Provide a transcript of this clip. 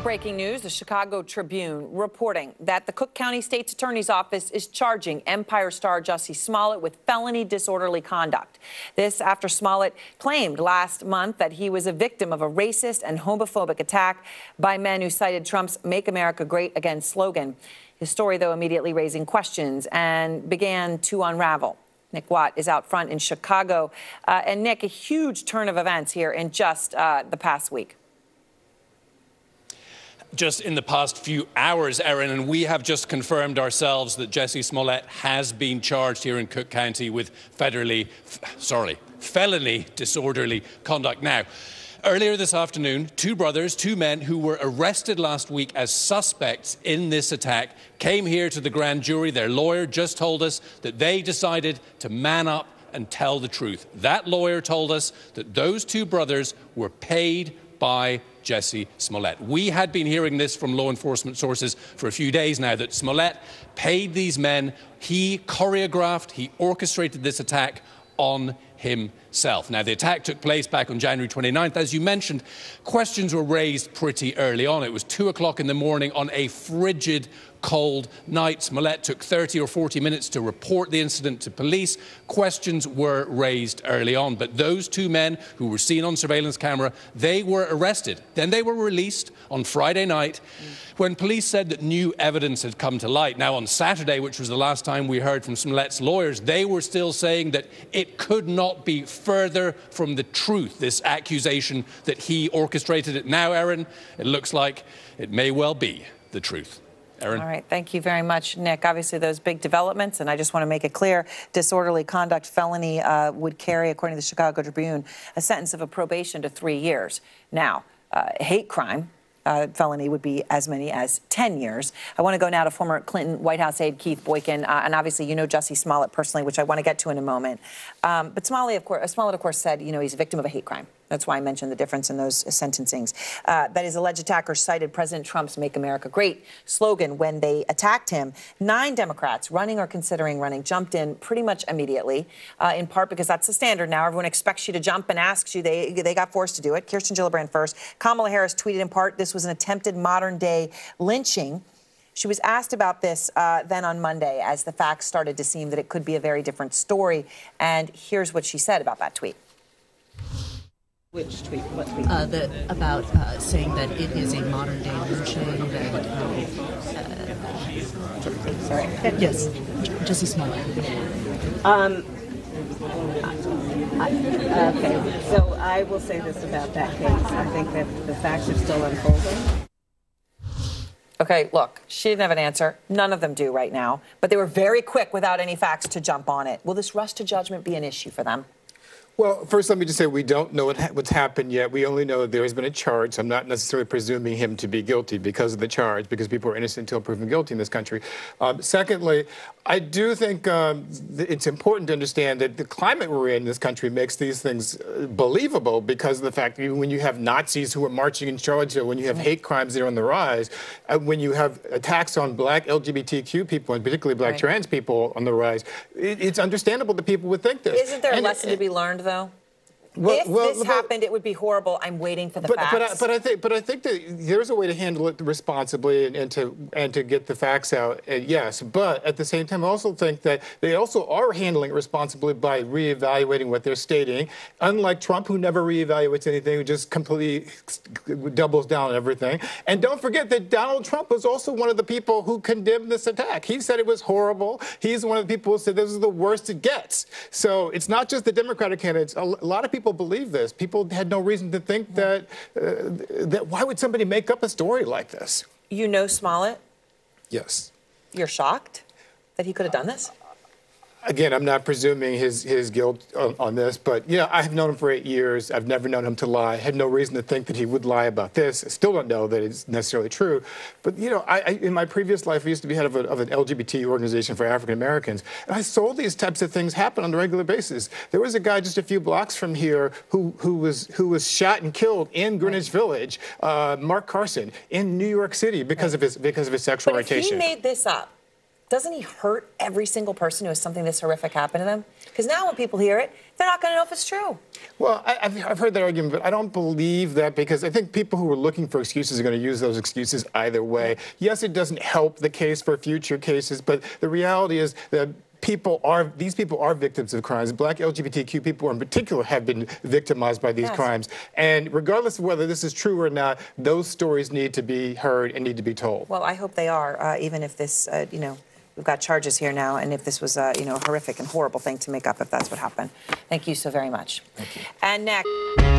Breaking news, the Chicago Tribune reporting that the Cook County State's Attorney's Office is charging Empire star Jussie Smollett with felony disorderly conduct. This after Smollett claimed last month that he was a victim of a racist and homophobic attack by men who cited Trump's Make America Great Again slogan. His story, though, immediately raising questions and began to unravel. Nick Watt is out front in Chicago. And Nick, a huge turn of events here in just the past week. Just in the past few hours, Erin, and we have just confirmed ourselves that Jussie Smollett has been charged here in Cook County with felony disorderly conduct. Now, earlier this afternoon, two men who were arrested last week as suspects in this attack came here to the grand jury. Their lawyer just told us that they decided to man up and tell the truth. That lawyer told us that those two brothers were paid by Jussie Smollett. We had been hearing this from law enforcement sources for a few days now, that Smollett paid these men. He choreographed, he orchestrated this attack on himself. Now, the attack took place back on January 29th. As you mentioned, questions were raised pretty early on. It was 2 o'clock in the morning on a frigid, cold night. Smollett took 30 or 40 minutes to report the incident to police. Questions were raised early on. But those two men who were seen on surveillance camera, they were arrested. Then they were released on Friday night when police said that new evidence had come to light. Now, on Saturday, which was the last time we heard from Smollett's lawyers, they were still saying that it could not be further from the truth, this accusation that he orchestrated it. Now, Erin, it looks like it may well be the truth. Erin? All right. Thank you very much, Nick. Obviously, those big developments, and I just want to make it clear, disorderly conduct felony would carry, according to the Chicago Tribune, a sentence of probation to 3 years. Now, hate crime felony would be as many as 10 years. I want to go now to former Clinton White House aide Keith Boykin, and obviously you know Jussie Smollett personally, which I want to get to in a moment. But Smollett, of course, said, he's a victim of a hate crime. That's why I mentioned the difference in those sentencings. That his alleged attackers cited President Trump's Make America Great slogan when they attacked him. 9 Democrats running or considering running jumped in pretty much immediately, in part because that's the standard now. Everyone expects you to jump and asks you. They got forced to do it. Kirsten Gillibrand first. Kamala Harris tweeted in part, this was an attempted modern-day lynching. She was asked about this then on Monday as the facts started to seem that it could be a very different story. And here's what she said about that tweet. Which tweet? What tweet? About saying that it is a modern-day lynching. Sorry. Yes, Jussie Smollett. Okay, so I will say this about that case. I think that the facts are still unfolding. Okay, look, she didn't have an answer. None of them do right now. But they were very quick without any facts to jump on it. Will this rush to judgment be an issue for them? Well, first, let me just say we don't know what's happened yet. We only know that there has been a charge. I'm not necessarily presuming him to be guilty because of the charge, because people are innocent until proven guilty in this country. Secondly, I do think it's important to understand that the climate we're in this country makes these things believable because of the fact that even when you have Nazis who are marching in Georgia, when you have hate crimes that are on the rise, when you have attacks on black LGBTQ people, and particularly black trans people on the rise, it's understandable that people would think this. Isn't there a lesson to be learned, though? If this happened, it would be horrible. I'm waiting for the facts. But I think that there's a way to handle it responsibly and to get the facts out. Yes, but at the same time, I also think that they also are handling it responsibly by reevaluating what they're stating. Unlike Trump, who never reevaluates anything, who just completely doubles down on everything. And don't forget that Donald Trump was also one of the people who condemned this attack. He said it was horrible. He's one of the people who said this is the worst it gets. So it's not just the Democratic candidates. A lot of people believe this. People had no reason to think that why would somebody make up a story like this? You know Smollett? Yes. You're shocked that he could have done this? Again, I'm not presuming his guilt on this, but I have known him for 8 years. I've never known him to lie. I had no reason to think that he would lie about this. I still don't know that it's necessarily true. But in my previous life, I used to be head of an LGBT organization for African Americans, and I saw these types of things happen on a regular basis. There was a guy just a few blocks from here who was shot and killed in Greenwich Village, Mark Carson, in New York City because of his sexual orientation. If he made this up, doesn't he hurt every single person who has something this horrific happen to them? Because now when people hear it, they're not going to know if it's true. Well, I've heard that argument, but I don't believe that, because I think people who are looking for excuses are going to use those excuses either way. Yes, it doesn't help the case for future cases, but the reality is that these people are victims of crimes. Black LGBTQ people in particular have been victimized by these crimes. And regardless of whether this is true or not, those stories need to be heard and need to be told. Well, I hope they are, even if this, we've got charges here now, and if this was a, horrific and horrible thing to make up, if that's what happened. Thank you so very much. Thank you. And next.